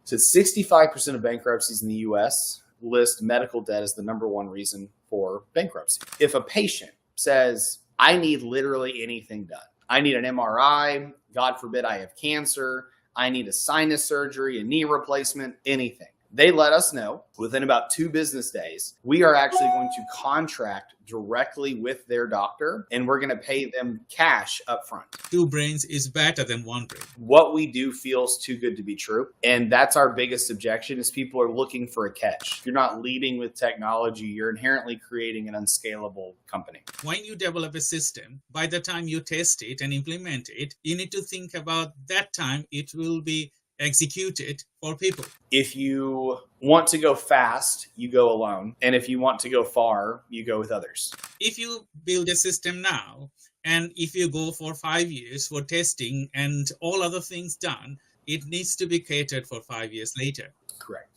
So 65% of bankruptcies in the US list medical debt as the number one reason for bankruptcy. If a patient says, I need literally anything done, I need an MRI, God forbid I have cancer, I need a sinus surgery, a knee replacement, anything, they let us know within about 2 business days. We are actually going to contract directly with their doctor, and we're going to pay them cash up front. 2 brains is better than 1 brain. What we do feels too good to be true. And that's our biggest objection is people are looking for a catch. If you're not leading with technology, you're inherently creating an unscalable company. When you develop a system, by the time you test it and implement it, you need to think about that time it will be executed for people. If you want to go fast, you go alone. And if you want to go far, you go with others. If you build a system now, and if you go for 5 years for testing and all other things done, it needs to be catered for 5 years later. Correct.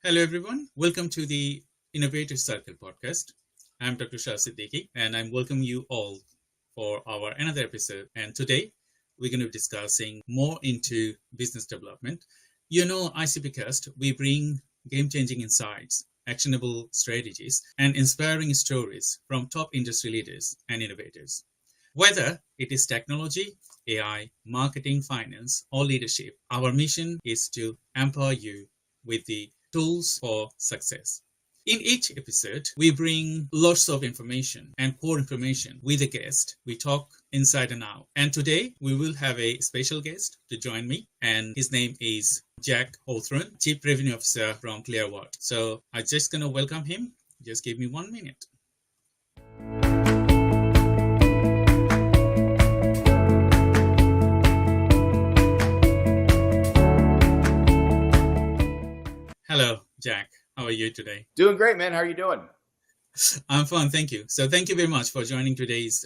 Hello, everyone. Welcome to the Innovative Circle podcast. I'm Dr. 𝐋𝐢𝐧𝐤𝐞𝐝, and I'm welcoming you all for our another episode. And today we're going to be discussing more into business development. You know, ICPcast, we bring game-changing insights, actionable strategies, and inspiring stories from top industry leaders and innovators. Whether it is technology, AI, marketing, finance, or leadership, our mission is to empower you with the tools for success. In each episode, we bring lots of information and core information with a guest. We talk inside and out. And today, we will have a special guest to join me. And his name is Jack Hawthorne, Chief Revenue Officer from Clearwater. So I'm just going to welcome him. Just give me 1 minute. Hello, Jack. How are you today? Doing great, man. How are you doing? I'm fine, thank you. So thank you very much for joining today's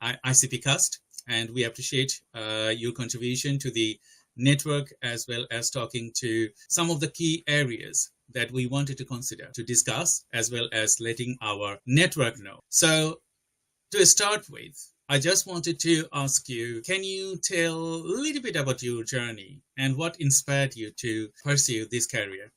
ICPcast, and we appreciate your contribution to the network as well as talking to some of the key areas that we wanted to consider to discuss, as well as letting our network know. So to start with, I just wanted to ask you, can you tell a little bit about your journey and what inspired you to pursue this career?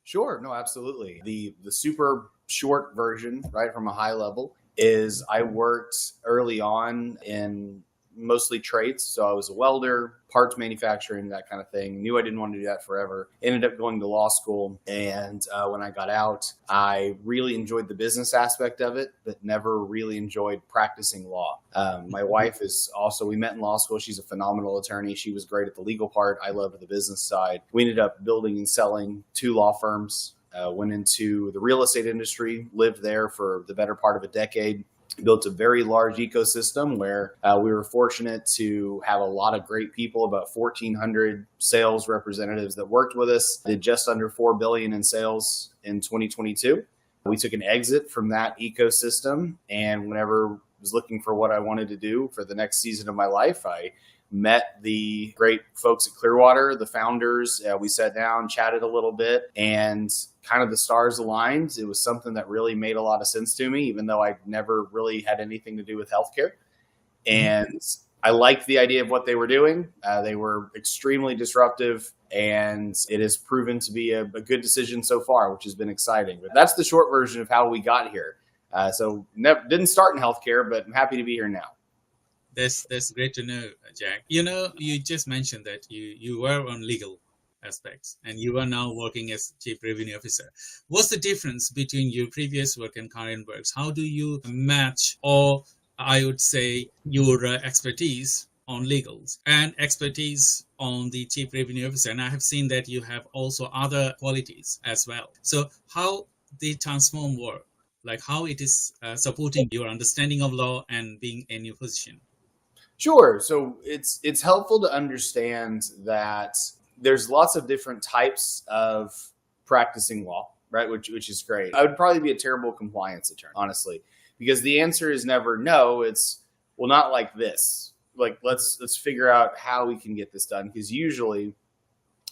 Sure. No, absolutely. The super short version, right, from a high level is I worked early on in mostly trades. So I was a welder, parts manufacturing, that kind of thing. Knew I didn't want to do that forever. Ended up going to law school. And when I got out, I really enjoyed the business aspect of it, but never really enjoyed practicing law. My wife is also, we met in law school. She's a phenomenal attorney. She was great at the legal part. I loved the business side. We ended up building and selling 2 law firms, went into the real estate industry, lived there for the better part of a decade. Built a very large ecosystem where we were fortunate to have a lot of great people, about 1,400 sales representatives that worked with us. Did just under $4 billion in sales in 2022. We took an exit from that ecosystem, and whenever I was looking for what I wanted to do for the next season of my life, I met the great folks at Clearwater, the founders. We sat down, chatted a little bit, and kind of the stars aligned. It was something that really made a lot of sense to me, even though I never really had anything to do with healthcare. And I liked the idea of what they were doing. They were extremely disruptive, and it has proven to be a good decision so far, which has been exciting. But that's the short version of how we got here. Didn't start in healthcare, but I'm happy to be here now. That's great to know, Jack. You know, you just mentioned that you were on legal aspects and you are now working as Chief Revenue Officer. What's the difference between your previous work and current works? How do you match, or I would say, your expertise on legals and expertise on the Chief Revenue Officer? And I have seen that you have also other qualities as well. So how the transform work, like how it is supporting your understanding of law and being in your position? Sure. So it's helpful to understand that there's lots of different types of practicing law, right? Which is great. I would probably be a terrible compliance attorney, honestly, because the answer is never no. It's, well, not like this. Like, let's figure out how we can get this done. Because usually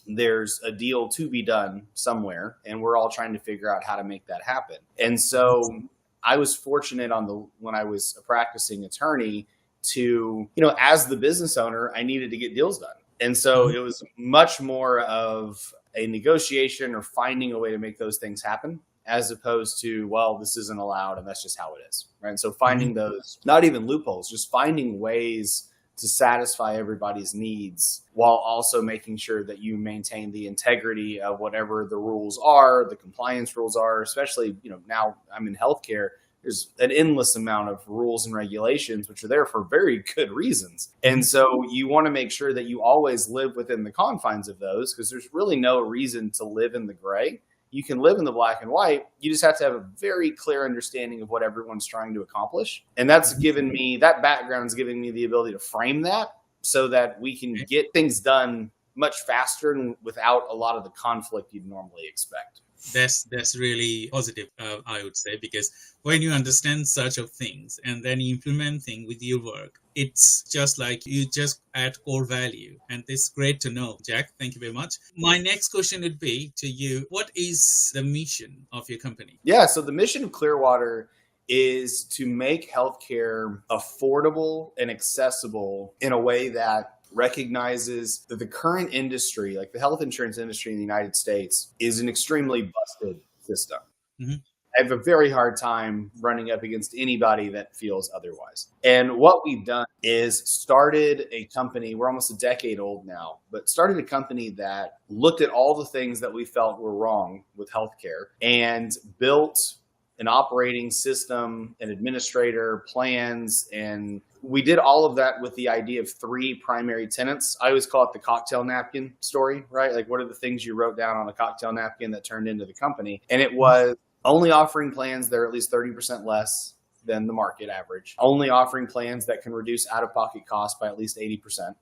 there's a deal to be done somewhere, and we're all trying to figure out how to make that happen. And so I was fortunate when I was a practicing attorney to, as the business owner, I needed to get deals done. And so it was much more of a negotiation or finding a way to make those things happen, as opposed to, well, this isn't allowed and that's just how it is. Right. And so finding those, not even loopholes, just finding ways to satisfy everybody's needs while also making sure that you maintain the integrity of whatever the rules are, the compliance rules are, especially, now I'm in healthcare. There's an endless amount of rules and regulations, which are there for very good reasons. And so you want to make sure that you always live within the confines of those, because there's really no reason to live in the gray. You can live in the black and white. You just have to have a very clear understanding of what everyone's trying to accomplish. And that background's giving me the ability to frame that so that we can get things done much faster and without a lot of the conflict you'd normally expect. That's really positive, I would say, because when you understand such of things and then you implement things with your work, it's just like you just add core value. And it's great to know, Jack. Thank you very much. My next question would be to you, what is the mission of your company? Yeah, so the mission of Clearwater is to make healthcare affordable and accessible in a way that recognizes that the current industry, like the health insurance industry in the United States, is an extremely busted system. I have a very hard time running up against anybody that feels otherwise. And what we've done is started a company, we're almost a decade old now, but started a company that looked at all the things that we felt were wrong with healthcare and built an operating system, an administrator, plans, and we did all of that with the idea of 3 primary tenets. I always call it the cocktail napkin story, right? Like, what are the things you wrote down on a cocktail napkin that turned into the company? And it was only offering plans that are at least 30% less than the market average, only offering plans that can reduce out-of-pocket costs by at least 80%.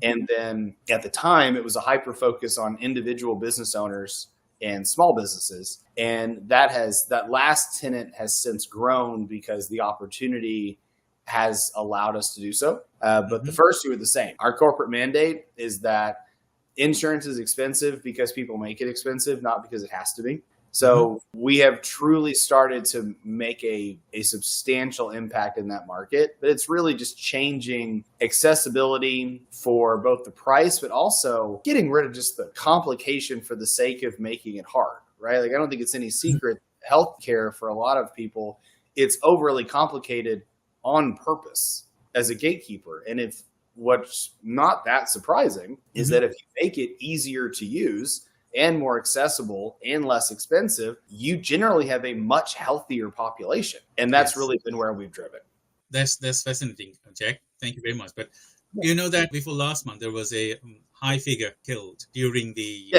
And then at the time, it was a hyper-focus on individual business owners and small businesses. And that last tenet has since grown because the opportunity has allowed us to do so. But the first 2 are the same. Our corporate mandate is that insurance is expensive because people make it expensive, not because it has to be. So we have truly started to make a substantial impact in that market, but it's really just changing accessibility for both the price, but also getting rid of just the complication for the sake of making it hard, right? Like, I don't think it's any secret. Healthcare for a lot of people, it's overly complicated on purpose as a gatekeeper. And if what's not that surprising is that if you make it easier to use and more accessible and less expensive, you generally have a much healthier population. And that's really been where we've driven. That's fascinating, Jack. Thank you very much. But you know that before last month, there was a high figure killed during the,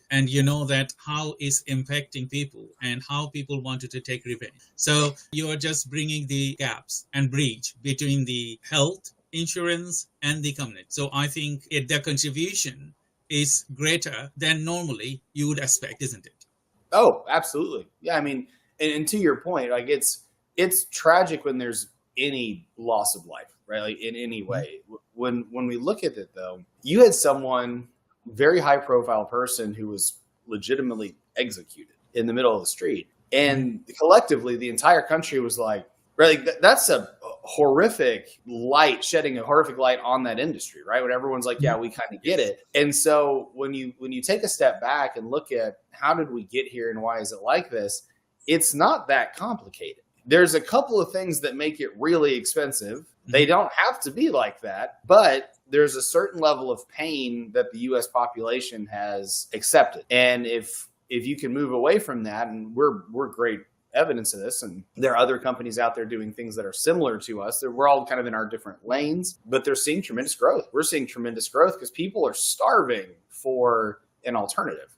and you know that how it's impacting people and how people wanted to take revenge. So you are just bringing the gaps and breach between the health insurance and the community. So I think their contribution is greater than normally you would expect, isn't it? Oh, absolutely. Yeah. I mean, and to your point, like it's tragic when there's any loss of life, right? Like in any way. When we look at it though, you had someone, very high profile person who was legitimately executed in the middle of the street. And collectively, the entire country was like, right, like that's a horrific light, shedding a horrific light on that industry, right? When everyone's like, yeah, we kind of get it. And so when you take a step back and look at how did we get here and why is it like this, it's not that complicated. There's a couple of things that make it really expensive. They don't have to be like that, but there's a certain level of pain that the U.S. population has accepted. And if you can move away from that, and we're great evidence of this, and there are other companies out there doing things that are similar to us. We're all kind of in our different lanes, but they're seeing tremendous growth. We're seeing tremendous growth because people are starving for an alternative.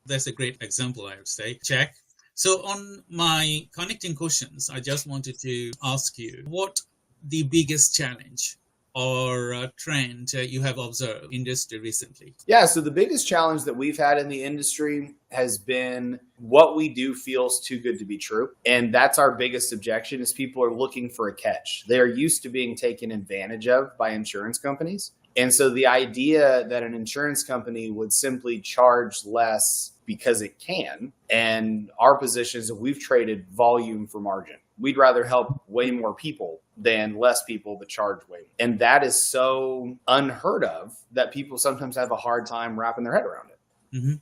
That's a great example, I would say. Jack, so on my connecting questions, I just wanted to ask you what the biggest challenge or trend you have observed in industry recently? Yeah, so the biggest challenge that we've had in the industry has been what we do feels too good to be true. And that's our biggest objection is people are looking for a catch. They are used to being taken advantage of by insurance companies. And so the idea that an insurance company would simply charge less because it can, and our position is that we've traded volume for margin. We'd rather help way more people than less people but charge way more. And that is so unheard of that people sometimes have a hard time wrapping their head around it. Mm-hmm.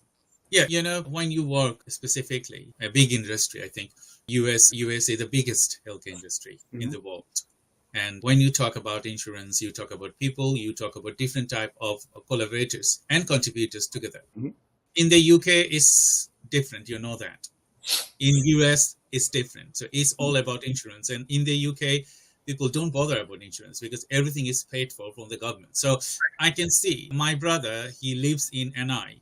Yeah, when you work specifically, a big industry, I think US is the biggest health industry in the world. And when you talk about insurance, you talk about people, you talk about different type of collaborators and contributors together. In the UK, it's different. You know that. In US, it's different. So it's all about insurance. And in the UK, people don't bother about insurance because everything is paid for from the government. So I can see my brother, he lives in NY,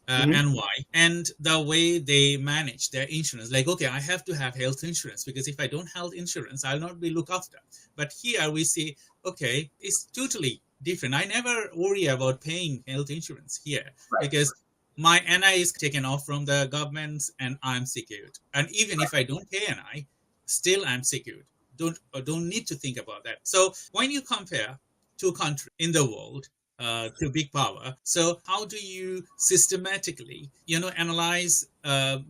and the way they manage their insurance, like, okay, I have to have health insurance because if I don't have insurance, I'll not be looked after. But here we see, okay, it's totally different. I never worry about paying health insurance here because my NI is taken off from the government and I'm secured. And even if I don't pay NI, still I'm secured. Don't need to think about that. So when you compare two countries in the world to big power, so how do you systematically, analyze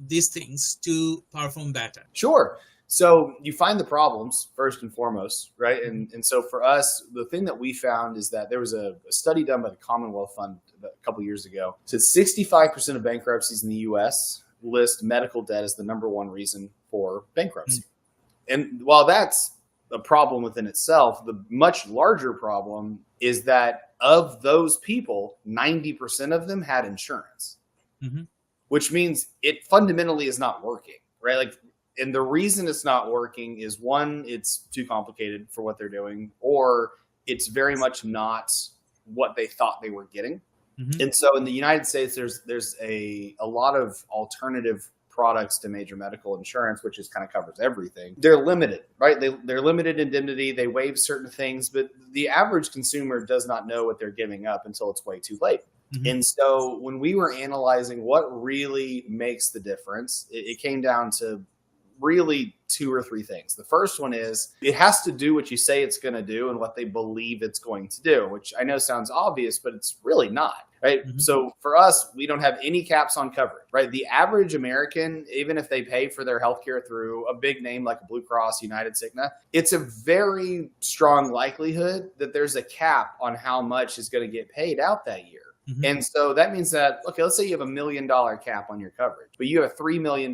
these things to perform better? Sure. So you find the problems first and foremost, right? And so for us, the thing that we found is that there was a study done by the Commonwealth Fund a couple of years ago. So 65% of bankruptcies in the U.S. list medical debt as the number one reason for bankruptcy. And while that's a problem within itself, the much larger problem is that of those people, 90% of them had insurance, which means it fundamentally is not working, right? And the reason it's not working is, one, it's too complicated for what they're doing, or it's very much not what they thought they were getting. And so in the United States, there's a lot of alternative products to major medical insurance, which just kind of covers everything. They're limited, right? They're limited indemnity. They waive certain things, but the average consumer does not know what they're giving up until it's way too late. And so when we were analyzing what really makes the difference, it came down to really two or three things. The first one is it has to do what you say it's going to do and what they believe it's going to do, which I know sounds obvious, but it's really not, right? So for us, we don't have any caps on coverage, right? The average American, even if they pay for their healthcare through a big name like a Blue Cross, United, Cigna, it's a very strong likelihood that there's a cap on how much is going to get paid out that year. And so that means that, okay, let's say you have $1 million cap on your coverage, but you have a $3 million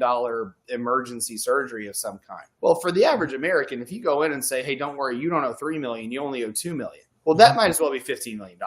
emergency surgery of some kind. Well, for the average American, if you go in and say, hey, don't worry, you don't owe $3 million, you only owe $2 million. Well, that might as well be $15 million.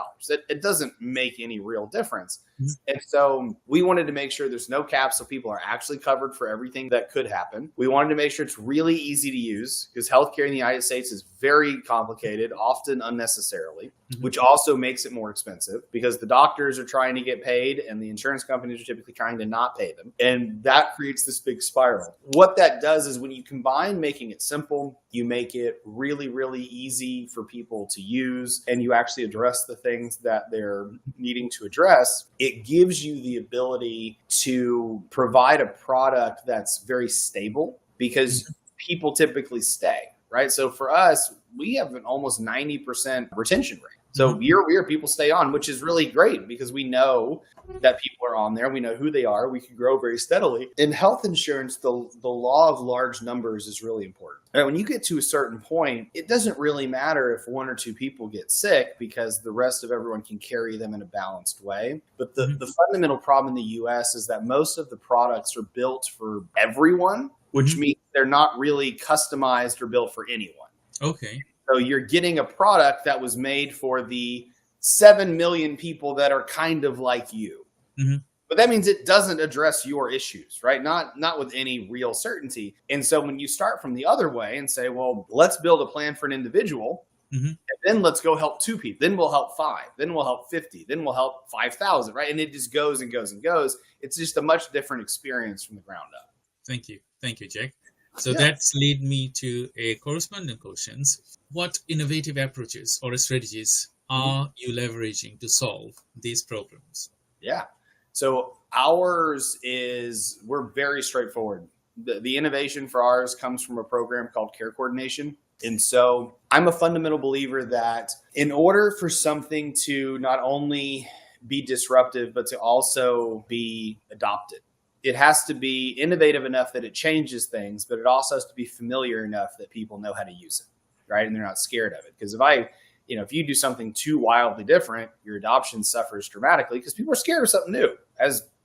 It doesn't make any real difference. And so we wanted to make sure there's no cap so people are actually covered for everything that could happen. We wanted to make sure it's really easy to use because healthcare in the United States is very complicated, often unnecessarily, which also makes it more expensive because the doctors are trying to get paid and the insurance companies are typically trying to not pay them. And that creates this big spiral. What that does is when you combine making it simple, you make it really, really easy for people to use, and you actually address the things that they're needing to address, it gives you the ability to provide a product that's very stable because people typically stay, right? So for us, we have an almost 90% retention rate. So year over year, people stay on, which is really great because we know that people are on there. We know who they are. We can grow very steadily. In health insurance, the law of large numbers is really important. And when you get to a certain point, it doesn't really matter if one or two people get sick because the rest of everyone can carry them in a balanced way. But the fundamental problem in the US is that most of the products are built for everyone, which means they're not really customized or built for anyone. Okay. So you're getting a product that was made for the 7 million people that are kind of like you. But that means it doesn't address your issues, right? Not with any real certainty. And so when you start from the other way and say, well, let's build a plan for an individual, and then let's go help 2 people. Then we'll help 5. Then we'll help 50. Then we'll help 5,000, right? And it just goes and goes and goes. It's just a much different experience from the ground up. Thank you. Thank you, Jack. So that's lead me to a corresponding questions. What innovative approaches or strategies are you leveraging to solve these problems? Yeah. So ours is, we're very straightforward The innovation for ours comes from a program called care coordination. And so I'm a fundamental believer that in order for something to not only be disruptive, but to also be adopted, it has to be innovative enough that it changes things, but it also has to be familiar enough that people know how to use it, right? And they're not scared of it. Because if you do something too wildly different, your adoption suffers dramatically because people are scared of something new,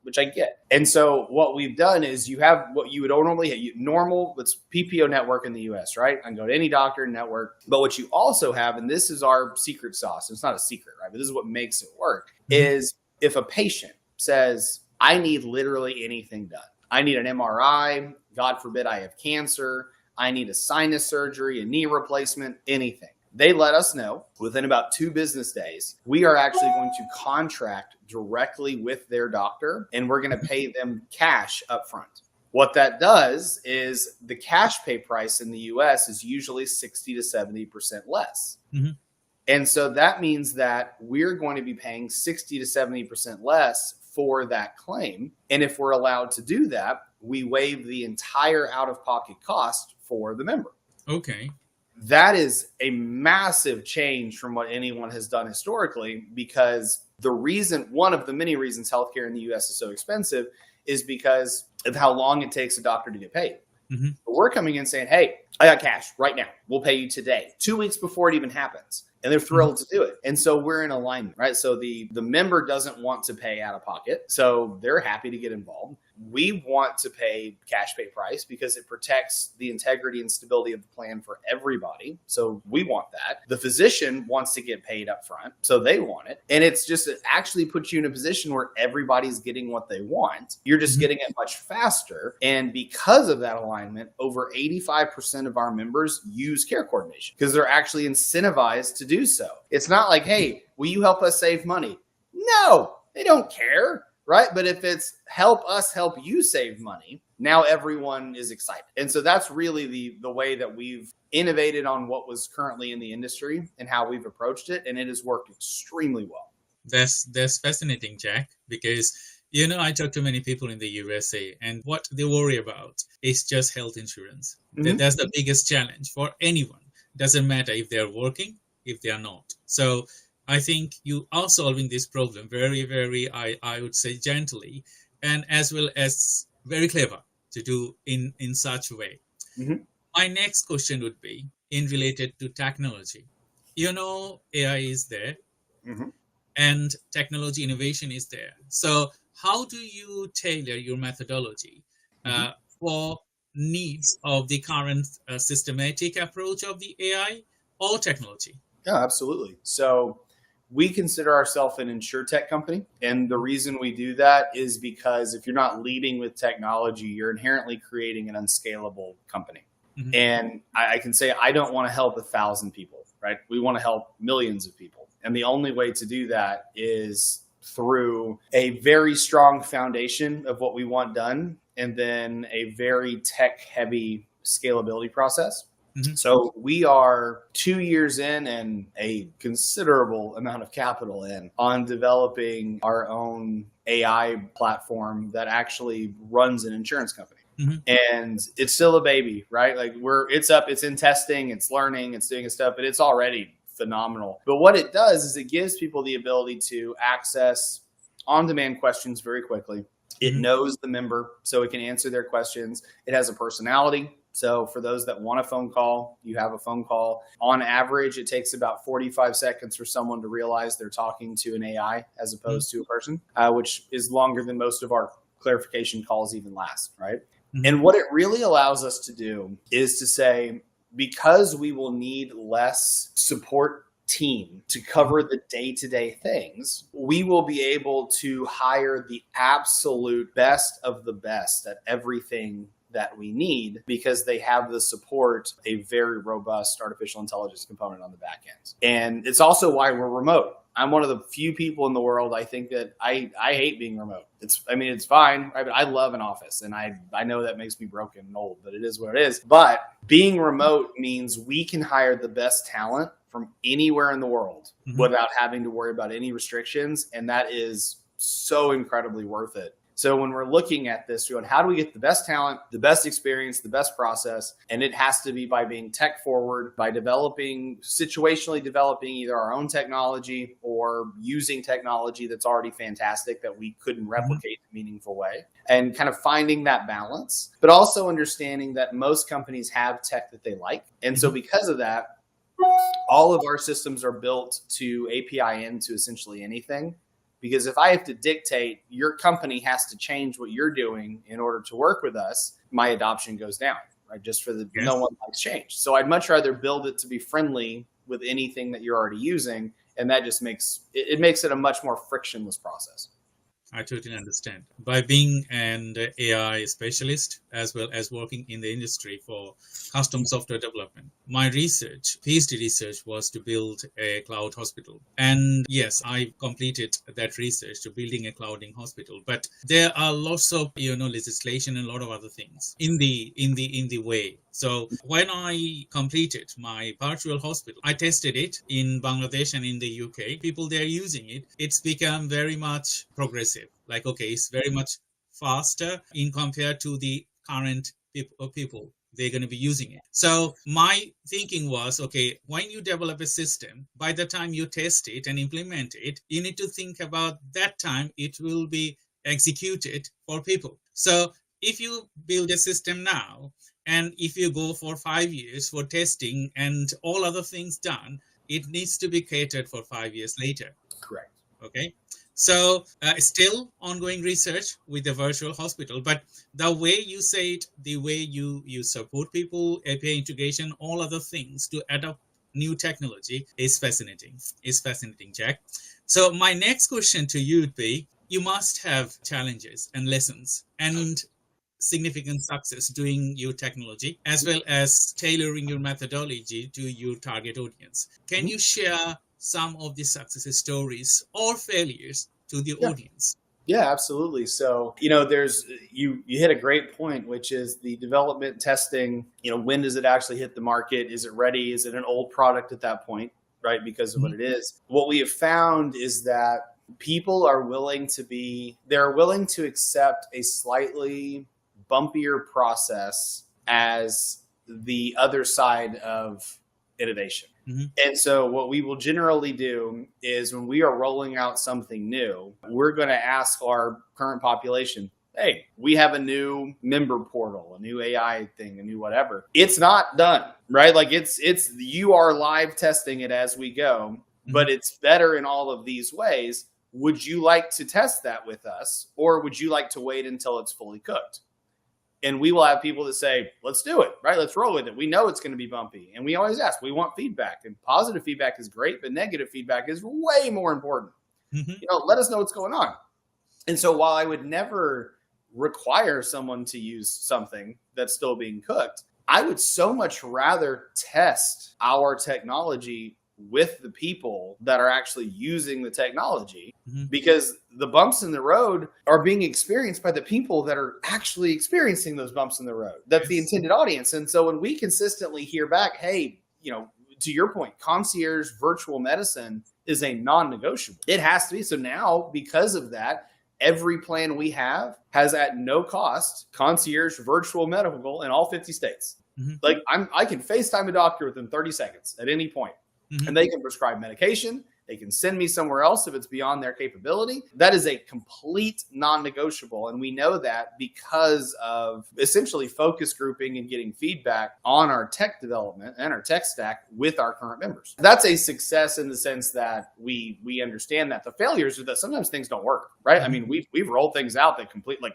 which I get. And so what we've done is you have what you would normally have, it's PPO network in the US, right? I can go to any doctor network. But what you also have, and this is our secret sauce, it's not a secret, right? But this is what makes it work, is if a patient says, I need literally anything done. I need an MRI. God forbid I have cancer. I need a sinus surgery, a knee replacement, anything. They let us know within about 2 business days. We are actually going to contract directly with their doctor, and we're going to pay them cash up front. What that does is the cash pay price in the US is usually 60 to 70% less. Mm-hmm. And so that means that we're going to be paying 60 to 70% less for that claim. And if we're allowed to do that, we waive the entire out-of-pocket cost for the member. Okay. That is a massive change from what anyone has done historically, because one of the many reasons healthcare in the US is so expensive is because of how long it takes a doctor to get paid. Mm-hmm. But we're coming in saying, hey, I got cash right now. We'll pay you today, 2 weeks before it even happens. And they're thrilled to do it. And so we're in alignment, right? So the member doesn't want to pay out of pocket. So they're happy to get involved. We want to pay cash pay price because it protects the integrity and stability of the plan for everybody. So we want that. The physician wants to get paid up front. So they want it. And it actually puts you in a position where everybody's getting what they want. You're just getting it much faster. And because of that alignment, over 85% of our members use care coordination because they're actually incentivized to do so. It's not like, hey, will you help us save money? No, they don't care. Right. But if it's help us help you save money, now everyone is excited. And so that's really the way that we've innovated on what was currently in the industry and how we've approached it. And it has worked extremely well. That's fascinating, Jack, because, I talk to many people in the USA and what they worry about is just health insurance. Mm-hmm. That's the biggest challenge for anyone. Doesn't matter if they're working, if they are not. So I think you are solving this problem very, very, I would say, gently, and as well as very clever to do in such a way. Mm-hmm. My next question would be related to technology. AI is there, mm-hmm. and technology innovation is there. So how do you tailor your methodology for needs of the current systematic approach of the AI or technology? Yeah, absolutely. So we consider ourselves an insurtech company. And the reason we do that is because if you're not leading with technology, you're inherently creating an unscalable company. Mm-hmm. And I can say, I don't want to help 1,000 people, right? We want to help millions of people. And the only way to do that is through a very strong foundation of what we want done, and then a very tech-heavy scalability process. Mm-hmm. So we are 2 years in and a considerable amount of capital in on developing our own AI platform that actually runs an insurance company. Mm-hmm. And it's still a baby, right? Like it's in testing, it's learning, it's doing its stuff, but it's already phenomenal. But what it does is it gives people the ability to access on-demand questions very quickly. It knows the member, so it can answer their questions. It has a personality. So for those that want a phone call, you have a phone call. On average, it takes about 45 seconds for someone to realize they're talking to an AI as opposed to a person, which is longer than most of our clarification calls even last, right? Mm-hmm. And what it really allows us to do is to say, because we will need less support team to cover the day-to-day things, we will be able to hire the absolute best of the best at everything that we need, because they have the support, a very robust artificial intelligence component on the back end. And it's also why we're remote. I'm one of the few people in the world, I think, that I hate being remote. It's fine. Right? But I love an office, and I know that makes me broken and old, but it is what it is. But being remote means we can hire the best talent from anywhere in the world without having to worry about any restrictions. And that is so incredibly worth it. So when we're looking at this, we're going, how do we get the best talent, the best experience, the best process? And it has to be by being tech forward, by situationally developing either our own technology or using technology that's already fantastic that we couldn't replicate in a meaningful way, and kind of finding that balance, but also understanding that most companies have tech that they like. And so because of that, all of our systems are built to API into essentially anything. Because if I have to dictate your company has to change what you're doing in order to work with us, my adoption goes down, right? Just for no one likes change. So I'd much rather build it to be friendly with anything that you're already using. And that just makes it a much more frictionless process. I totally understand. By being an AI specialist, as well as working in the industry for custom software development, my PhD research was to build a cloud hospital. And yes, I completed that research to building a clouding hospital. But there are lots of, legislation and a lot of other things in the way. So when I completed my virtual hospital, I tested it in Bangladesh and in the UK. People there using it. It's become very much progressive. Like, okay, it's very much faster in compared to the current people. They're going to be using it. So my thinking was, okay, when you develop a system, by the time you test it and implement it, you need to think about that time it will be executed for people. So if you build a system now, and if you go for 5 years for testing and all other things done, it needs to be catered for 5 years later. Correct. Okay. So still ongoing research with the virtual hospital, but the way you say it, the way you support people, API integration, all other things to adopt new technology is fascinating. It's fascinating, Jack. So my next question to you would be, you must have challenges and lessons and significant success doing your technology, as well as tailoring your methodology to your target audience. Can you share some of the success stories or failures to the audience? Yeah, absolutely. So, there's you hit a great point, which is the development testing. When does it actually hit the market? Is it ready? Is it an old product at that point, right? Because of what it is. What we have found is that people are willing to accept a slightly bumpier process as the other side of innovation. And so what we will generally do is when we are rolling out something new, we're going to ask our current population, hey, we have a new member portal, a new AI thing, a new whatever. It's not done, right? Like you are live testing it as we go, but it's better in all of these ways. Would you like to test that with us, or would you like to wait until it's fully cooked? And we will have people that say, let's do it, right? Let's roll with it. We know it's going to be bumpy. And we always ask, we want feedback. And positive feedback is great, but negative feedback is way more important. Let us know what's going on. And so while I would never require someone to use something that's still being cooked, I would so much rather test our technology with the people that are actually using the technology, because the bumps in the road are being experienced by the people that are actually experiencing those bumps in the road. That's the intended audience. And so when we consistently hear back, hey, to your point, concierge virtual medicine is a non-negotiable. It has to be. So now, because of that, every plan we have has at no cost concierge virtual medical in all 50 states. Like I can FaceTime a doctor within 30 seconds at any point. And they can prescribe medication. They can send me somewhere else if it's beyond their capability. That is a complete non-negotiable. And we know that because of essentially focus grouping and getting feedback on our tech development and our tech stack with our current members. That's a success in the sense that we understand that. The failures are that sometimes things don't work, right? I mean, we've rolled things out that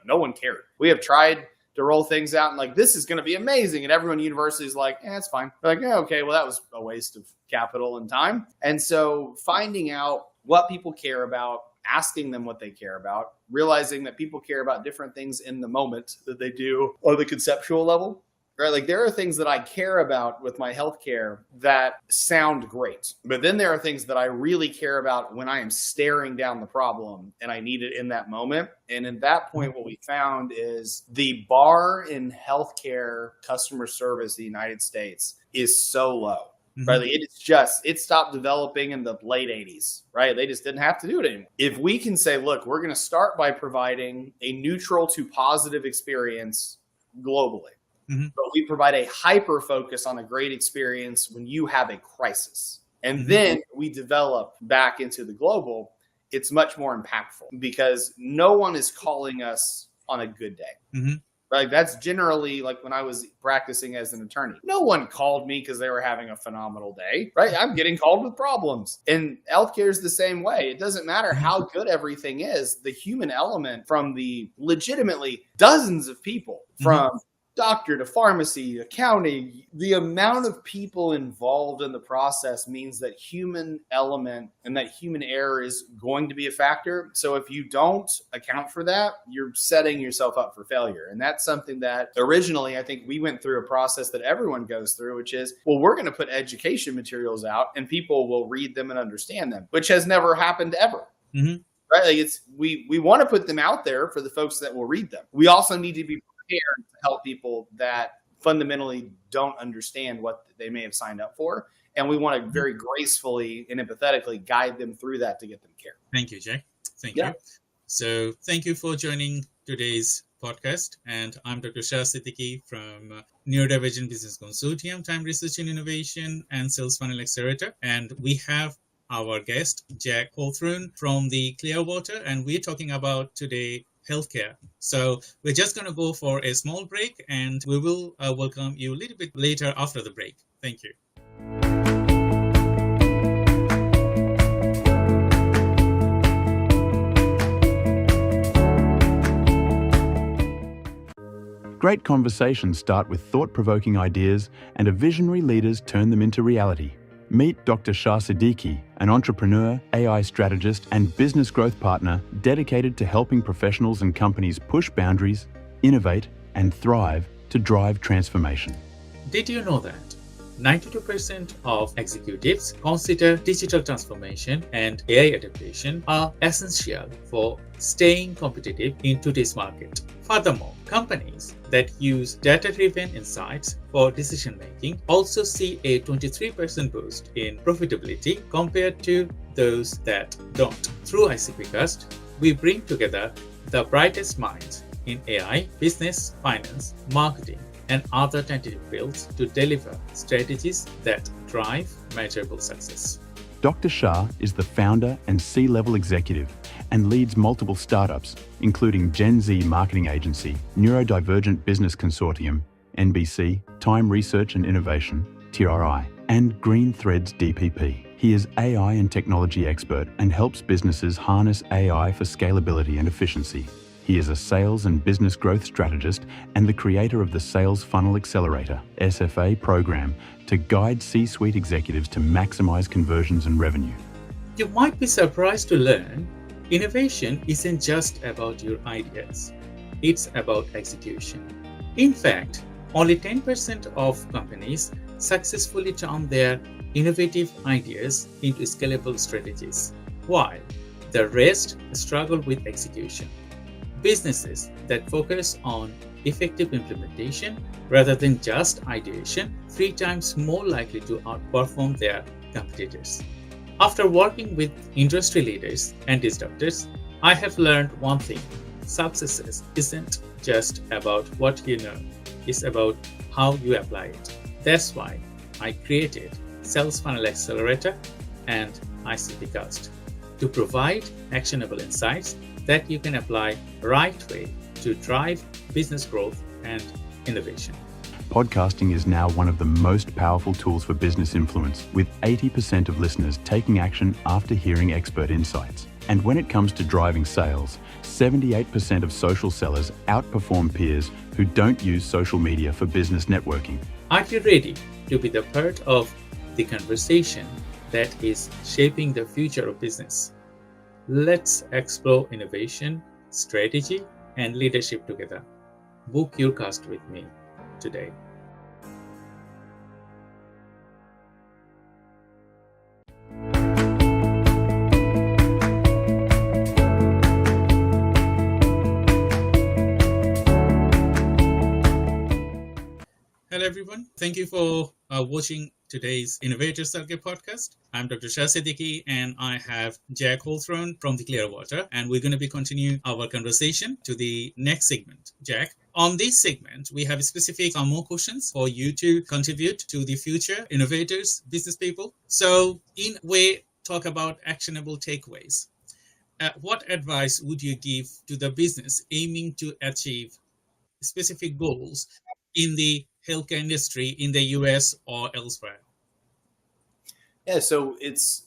no one cared. We have tried to roll things out and like, this is going to be amazing. And everyone in university is like, it's fine. They're like, yeah, okay, well, that was a waste of capital and time. And so finding out what people care about, asking them what they care about, realizing that people care about different things in the moment that they do on the conceptual level, right? Like there are things that I care about with my healthcare that sound great, but then there are things that I really care about when I am staring down the problem and I need it in that moment. And at that point, what we found is the bar in healthcare customer service in the United States is so low. right? Like it stopped developing in the late 80s, right? They just didn't have to do it anymore. If we can say, look, we're going to start by providing a neutral to positive experience globally, but we provide a hyper focus on a great experience when you have a crisis. And then we develop back into the global, it's much more impactful because no one is calling us on a good day. Like that's generally like when I was practicing as an attorney. No one called me because they were having a phenomenal day, right? I'm getting called with problems. And healthcare is the same way. It doesn't matter how good everything is. The human element from the legitimately dozens of people from doctor to pharmacy, accounting, the amount of people involved in the process means that human element and that human error is going to be a factor. So if you don't account for that, you're setting yourself up for failure. And that's something that originally I think we went through a process that everyone goes through, which is, well, we're going to put education materials out and people will read them and understand them, which has never happened ever. Right? Like we want to put them out there for the folks that will read them. We also need to be prepared to help people that fundamentally don't understand what they may have signed up for. And we want to very gracefully and empathetically guide them through that to get them care. Thank you, Jack. Thank you. So thank you for joining today's podcast. And I'm Dr. 𝐶𝐤𝐧𝐤𝐶 from Neurodivergent Business Consortium, Time Research and Innovation, and Sales Funnel Accelerator. And we have our guest, Jack Hawthorne from the Clearwater, and we're talking about today healthcare. So we're just going to go for a small break and we will welcome you a little bit later after the break. Thank you. Great conversations start with thought-provoking ideas, and visionary leaders turn them into reality. Meet Dr. 𝐶𝐤𝐧𝐤𝐶, an entrepreneur, AI strategist, and business growth partner dedicated to helping professionals and companies push boundaries, innovate, and thrive to drive transformation. Did you know that 92% of executives consider digital transformation and AI adaptation are essential for staying competitive in today's market? Furthermore, companies that use data-driven insights for decision-making also see a 23% boost in profitability compared to those that don't. Through 𝐼CPcast, we bring together the brightest minds in AI, business, finance, marketing, and other tentative fields to deliver strategies that drive measurable success. Dr. Shah is the founder and C-level executive and leads multiple startups, including Gen Z marketing agency, Neurodivergent Business Consortium, NBC, Time Research and Innovation, TRI, and Green Threads DPP. He is AI and technology expert and helps businesses harness AI for scalability and efficiency. He is a sales and business growth strategist and the creator of the Sales Funnel Accelerator, SFA program, to guide C-suite executives to maximize conversions and revenue. You might be surprised to learn innovation isn't just about your ideas, it's about execution. In fact, only 10% of companies successfully turn their innovative ideas into scalable strategies, while the rest struggle with execution. Businesses that focus on effective implementation rather than just ideation 3 times more likely to outperform their competitors. After working with industry leaders and disruptors, I have learned one thing: success isn't just about what you know, it's about how you apply it. That's why I created Sales Funnel Accelerator and 𝐼CPcast to provide actionable insights that you can apply right way to drive business growth and innovation. Podcasting is now one of the most powerful tools for business influence, with 80% of listeners taking action after hearing expert insights. And when it comes to driving sales, 78% of social sellers outperform peers who don't use social media for business networking. Are you ready to be the part of the conversation that is shaping the future of business? Let's explore innovation, strategy, and leadership together. Book your cast with me today. Hello everyone, thank you for watching today's Innovator Circle podcast. I'm Dr. Shah Siddiqui, and I have Jack Hawthorne from the Clearwater, and we're going to be continuing our conversation to the next segment. Jack, on this segment, we have some more questions for you to contribute to the future innovators, business people. So, in a way, talk about actionable takeaways. What advice would you give to the business aiming to achieve specific goals in the healthcare industry in the US or elsewhere? Yeah, so it's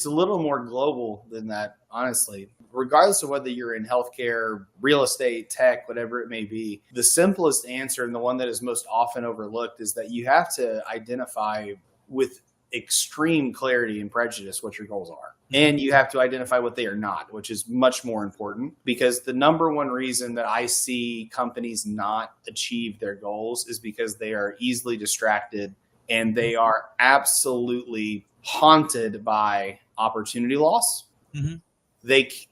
a little more global than that, honestly. Regardless of whether you're in healthcare, real estate, tech, whatever it may be, the simplest answer and the one that is most often overlooked is that you have to identify with extreme clarity and prejudice what your goals are. And you have to identify what they are not, which is much more important, because the number one reason that I see companies not achieve their goals is because they are easily distracted and they are absolutely haunted by opportunity loss. Mm-hmm.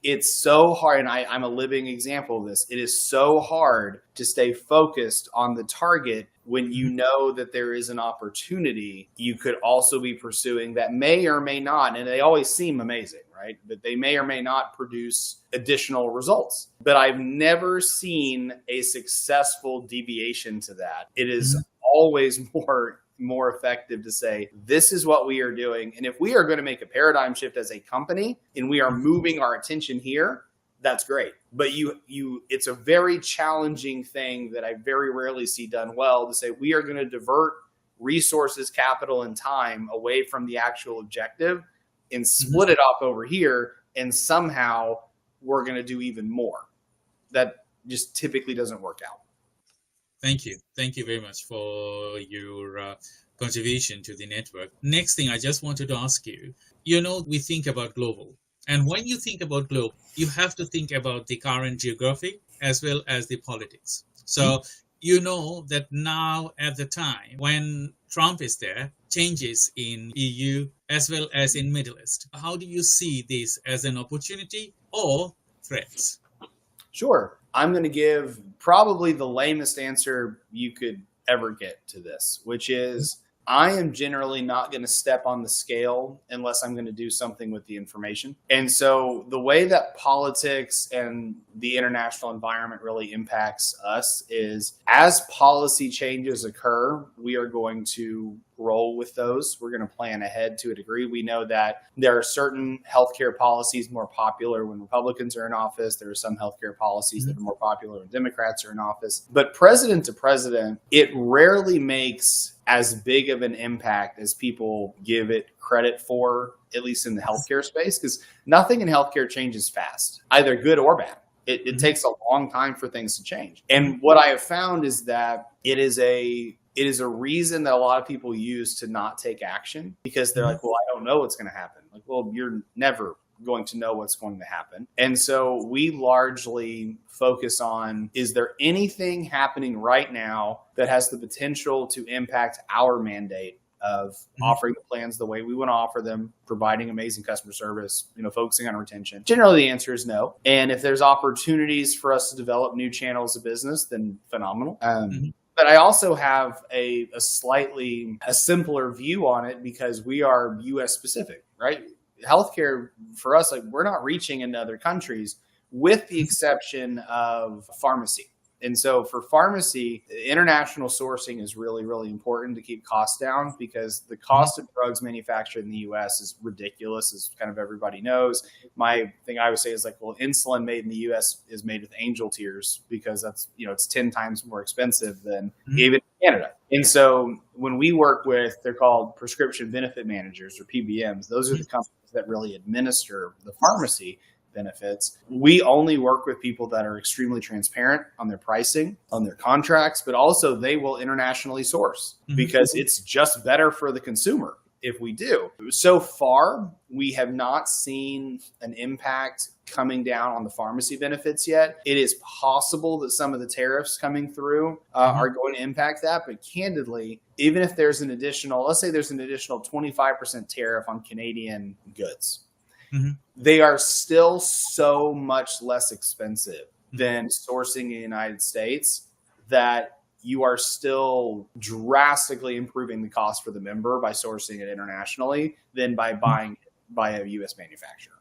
It's so hard, and I'm a living example of this. It is so hard to stay focused on the target when you know that there is an opportunity you could also be pursuing that may or may not, and they always seem amazing, right? But they may or may not produce additional results. But I've never seen a successful deviation to that. It is always more effective to say, this is what we are doing. And if we are going to make a paradigm shift as a company and we are moving our attention here, that's great. But it's a very challenging thing that I very rarely see done well, to say we are going to divert resources, capital, and time away from the actual objective and split it off over here. And somehow we're going to do even more. That just typically doesn't work out. Thank you. Thank you very much for your contribution to the network. Next thing I just wanted to ask you, we think about global. And when you think about global, you have to think about the current geography as well as the politics. So you know that now at the time when Trump is there, changes in EU as well as in Middle East. How do you see this as an opportunity or threats? Sure. I'm going to give probably the lamest answer you could ever get to this, which is I am generally not going to step on the scale unless I'm going to do something with the information. And so the way that politics and the international environment really impacts us is, as policy changes occur, we are going to roll with those. We're going to plan ahead to a degree. We know that there are certain healthcare policies more popular when Republicans are in office. There are some healthcare policies that are more popular when Democrats are in office. But president to president, it rarely makes as big of an impact as people give it credit for, at least in the healthcare space, because nothing in healthcare changes fast, either good or bad. It takes a long time for things to change. And what I have found is that it is a reason that a lot of people use to not take action, because they're like, well, I don't know what's going to happen. Like, well, you're never going to know what's going to happen. And so we largely focus on, is there anything happening right now that has the potential to impact our mandate of offering the plans the way we want to offer them, providing amazing customer service, focusing on retention? Generally, the answer is no. And if there's opportunities for us to develop new channels of business, then phenomenal. But I also have a simpler view on it, because we are US specific, right? Healthcare for us, like, we're not reaching into other countries with the exception of pharmacy. And so for pharmacy, international sourcing is really, really important to keep costs down, because the cost of drugs manufactured in the US is ridiculous, as kind of everybody knows. My thing I would say is like, well, insulin made in the US is made with angel tears, because that's, it's 10 times more expensive than even Canada. And so when we work with, they're called prescription benefit managers, or PBMs. Those are the companies that really administer the pharmacy benefits. We only work with people that are extremely transparent on their pricing, on their contracts, but also they will internationally source, because it's just better for the consumer if we do. So far, we have not seen an impact coming down on the pharmacy benefits yet. It is possible that some of the tariffs coming through are going to impact that. But candidly, even if there's let's say there's an additional 25% tariff on Canadian goods, they are still so much less expensive than sourcing in the United States that you are still drastically improving the cost for the member by sourcing it internationally than by buying it by a U.S. manufacturer.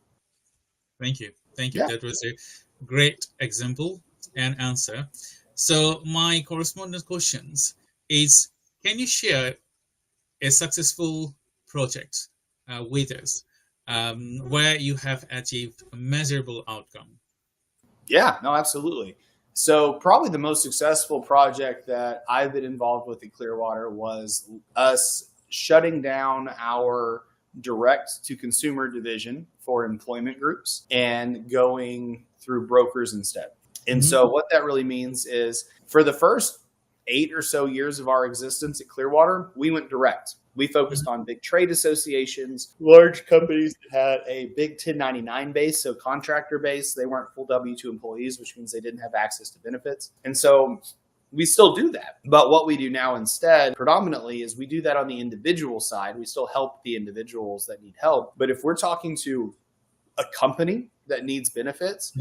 Thank you. Thank you. Yeah. That was a great example and answer. So my correspondence questions is, can you share a successful project with us where you have achieved a measurable outcome? Yeah, no, absolutely. So probably the most successful project that I've been involved with at Clearwater was us shutting down our direct to consumer division for employment groups and going through brokers instead. And so what that really means is for the first 8 or so years of our existence at Clearwater, we went direct. We focused on big trade associations, large companies that had a big 1099 base, so contractor base. They weren't full W-2 employees, which means they didn't have access to benefits. And so we still do that. But what we do now instead, predominantly, is we do that on the individual side. We still help the individuals that need help. But if we're talking to a company that needs benefits,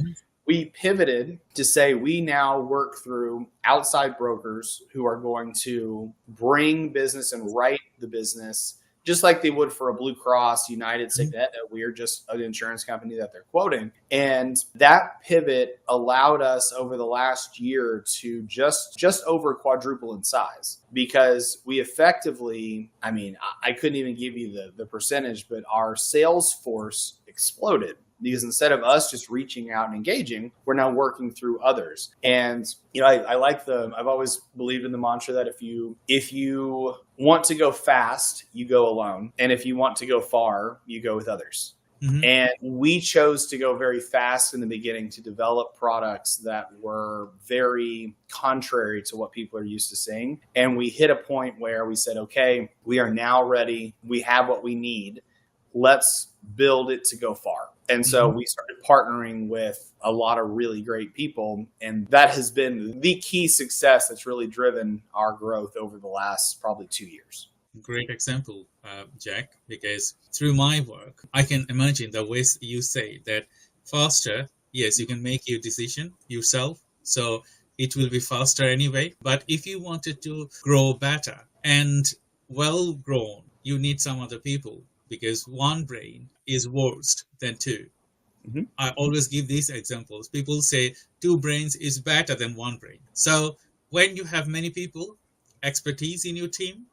we pivoted to say we now work through outside brokers who are going to bring business and write the business just like they would for a Blue Cross, United, Cigna. We're just an insurance company that they're quoting. And that pivot allowed us over the last year to just over quadruple in size, because we effectively, I mean, I couldn't even give you the percentage, but our sales force exploded. Because instead of us just reaching out and engaging, we're now working through others. And, you know, I've always believed in the mantra that if you want to go fast, you go alone. And if you want to go far, you go with others. And we chose to go very fast in the beginning to develop products that were very contrary to what people are used to seeing. And we hit a point where we said, okay, we are now ready. We have what we need. Let's build it to go far. And so we started partnering with a lot of really great people. And that has been the key success that's really driven our growth over the last probably 2 years. Great example, Jack, because through my work, I can imagine the ways you say that faster, yes, you can make your decision yourself. So it will be faster anyway. But if you wanted to grow better and well grown, you need some other people, because one brain is worse than two. I always give these examples. People say 2 brains is better than 1 brain. So when you have many people, expertise in your team,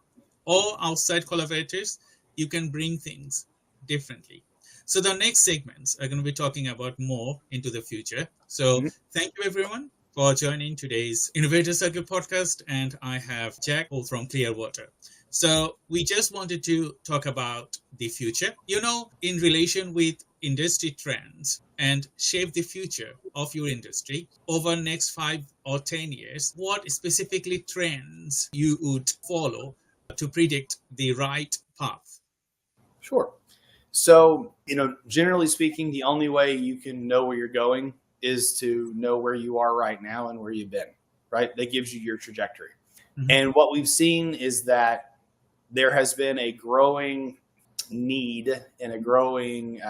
or outside collaborators, you can bring things differently. So the next segments are going to be talking about more into the future. So thank you everyone for joining today's Innovator Circle podcast. And I have Jack from Clearwater. So we just wanted to talk about the future, you know, in relation with industry trends and shape the future of your industry over the next 5 or 10 years. What specifically trends you would follow to predict the right path? Sure. So, you know, generally speaking, the only way you can know where you're going is to know where you are right now and where you've been, right? That gives you your trajectory. And what we've seen is that there has been a growing need and a growing,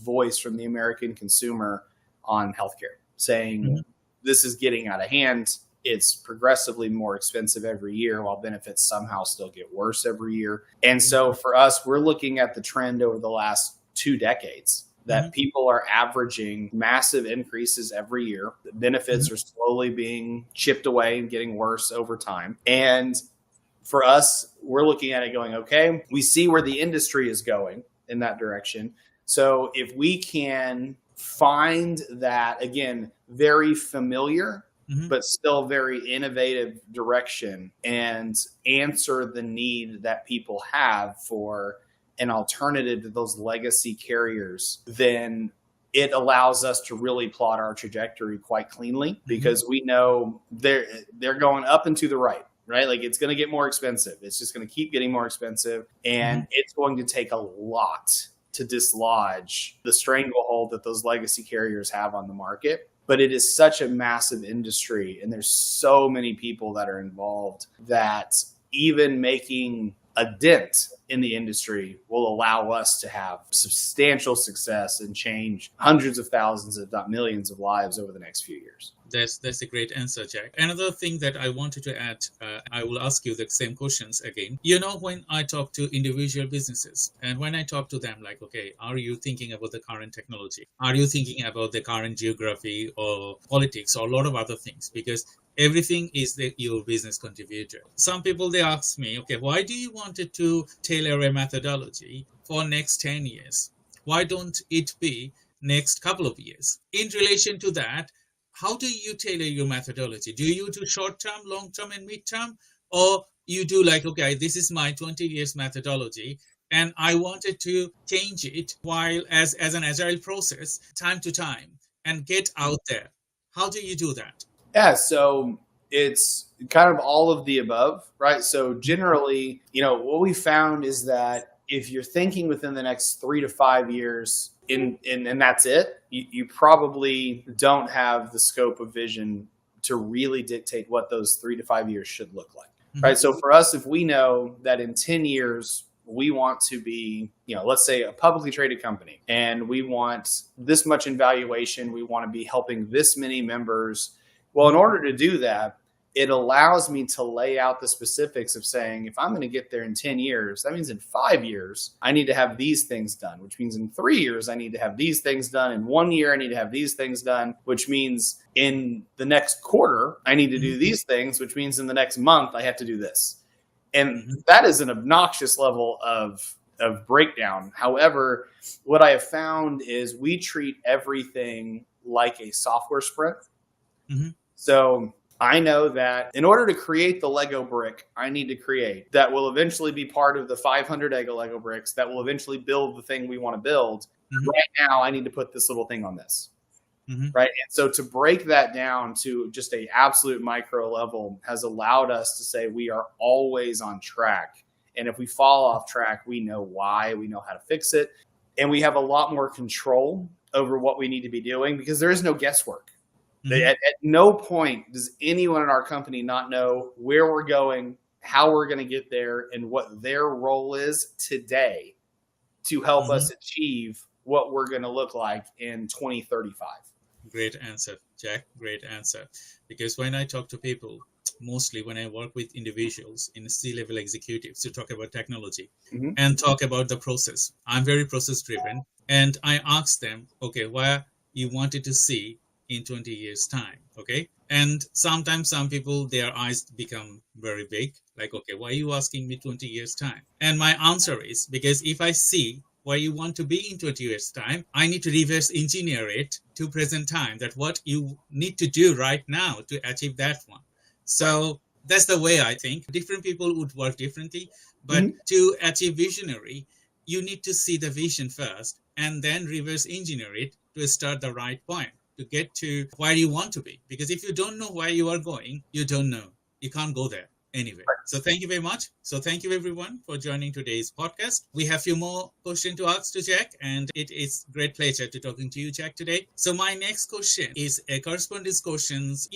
voice from the American consumer on healthcare, saying this is getting out of hand. It's progressively more expensive every year, while benefits somehow still get worse every year. And so for us, we're looking at the trend over the last 2 decades that people are averaging massive increases every year. The benefits are slowly being chipped away and getting worse over time. And for us, we're looking at it going, okay, we see where the industry is going in that direction. So if we can find that, again, very familiar, but still very innovative direction and answer the need that people have for an alternative to those legacy carriers, then it allows us to really plot our trajectory quite cleanly, because we know they're going up and to the right. Right? Like, it's going to get more expensive. It's just going to keep getting more expensive. And it's going to take a lot to dislodge the stranglehold that those legacy carriers have on the market. But it is such a massive industry, and there's so many people that are involved that even making a dent in the industry will allow us to have substantial success and change hundreds of thousands, if not millions of lives over the next few years. That's a great answer, Jack. Another thing that I wanted to add, I will ask you the same questions again. When I talk to individual businesses and when I talk to them, like, okay, are you thinking about the current technology? Are you thinking about the current geography or politics or a lot of other things? Because everything is your business contributor. Some people, they ask me, okay, why do you want to tailor a methodology for next 10 years? Why don't it be next couple of years? In relation to that, how do you tailor your methodology? Do you do short-term, long-term, and mid-term? Or you do like, okay, this is my 20 years methodology, and I wanted to change it while as an agile process, time to time, and get out there. How do you do that? Yeah, so it's kind of all of the above, right? So generally, what we found is that if you're thinking within the next 3 to 5 years, and that's it, you probably don't have the scope of vision to really dictate what those 3 to 5 years should look like, right? So for us, if we know that in 10 years, we want to be, let's say a publicly traded company, and we want this much in valuation, we want to be helping this many members. Well, in order to do that, it allows me to lay out the specifics of saying, if I'm going to get there in 10 years, that means in 5 years, I need to have these things done, which means in 3 years, I need to have these things done. In 1 year, I need to have these things done, which means in the next quarter, I need to do these things, which means in the next month, I have to do this. And that is an obnoxious level of breakdown. However, what I have found is we treat everything like a software sprint. So I know that in order to create the Lego brick I need to create that will eventually be part of the 500 Lego bricks that will eventually build the thing we want to build, right now I need to put this little thing on this. Right. And so to break that down to just a absolute micro level has allowed us to say we are always on track. And if we fall off track, we know why, we know how to fix it. And we have a lot more control over what we need to be doing because there is no guesswork. At no point does anyone in our company not know where we're going, how we're going to get there, and what their role is today to help us achieve what we're going to look like in 2035. Great answer, Jack. Great answer. Because when I talk to people, mostly when I work with individuals in C-level executives to talk about technology and talk about the process, I'm very process driven. And I ask them, okay, where you wanted to see in 20 years time. Okay. And sometimes some people, their eyes become very big. Like, okay, why are you asking me 20 years time? And my answer is because if I see where you want to be in 20 years time, I need to reverse engineer it to present time, that what you need to do right now to achieve that one. So that's the way I think. Different people would work differently, but to achieve visionary, you need to see the vision first and then reverse engineer it to start the right point to get to where you want to be. Because if you don't know where you are going, you don't know. You can't go there anyway. So thank you very much. So thank you everyone for joining today's podcast. We have a few more questions to ask to Jack, and it is great pleasure to talking to you, Jack, today. So my next question is a correspondence questions,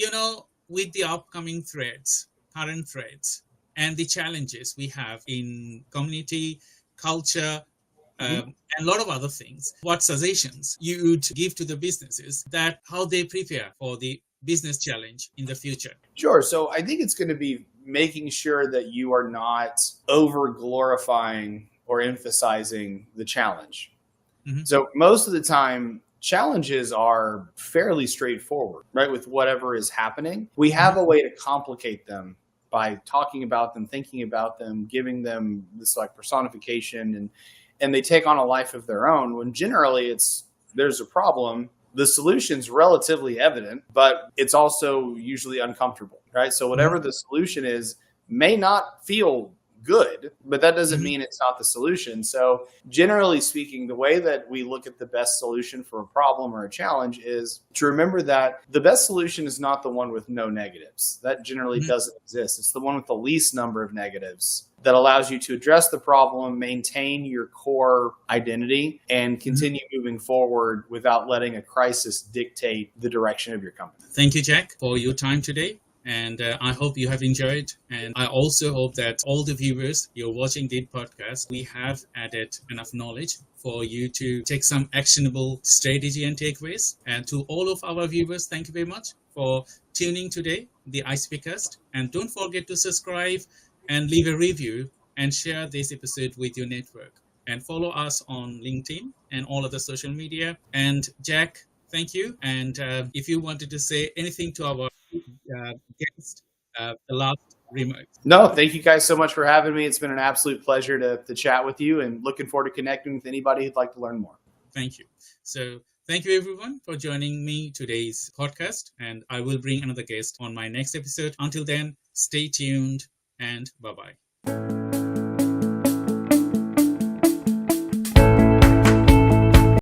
with the upcoming threats, current threats, and the challenges we have in community, culture, and a lot of other things. What suggestions you would give to the businesses that how they prepare for the business challenge in the future? Sure. So I think it's going to be making sure that you are not over glorifying or emphasizing the challenge. So most of the time, challenges are fairly straightforward, right? With whatever is happening, we have a way to complicate them by talking about them, thinking about them, giving them this like personification, and they take on a life of their own when generally there's a problem. The solution's relatively evident, but it's also usually uncomfortable, right? So whatever the solution is may not feel good, but that doesn't mean it's not the solution. So generally speaking, the way that we look at the best solution for a problem or a challenge is to remember that the best solution is not the one with no negatives. That generally doesn't exist. It's the one with the least number of negatives that allows you to address the problem, maintain your core identity, and continue moving forward without letting a crisis dictate the direction of your company. Thank you, Jack, for your time today. And I hope you have enjoyed. And I also hope that all the viewers you're watching this podcast, we have added enough knowledge for you to take some actionable strategy and takeaways. And to all of our viewers, thank you very much for tuning today, the ICPcast. And don't forget to subscribe and leave a review and share this episode with your network. And follow us on LinkedIn and all other social media. And Jack, thank you. And if you wanted to say anything to our guest, the last remarks. No, thank you guys so much for having me. It's been an absolute pleasure to chat with you, and looking forward to connecting with anybody who'd like to learn more. Thank you. So thank you everyone for joining me today's podcast, and I will bring another guest on my next episode. Until then, stay tuned and bye-bye.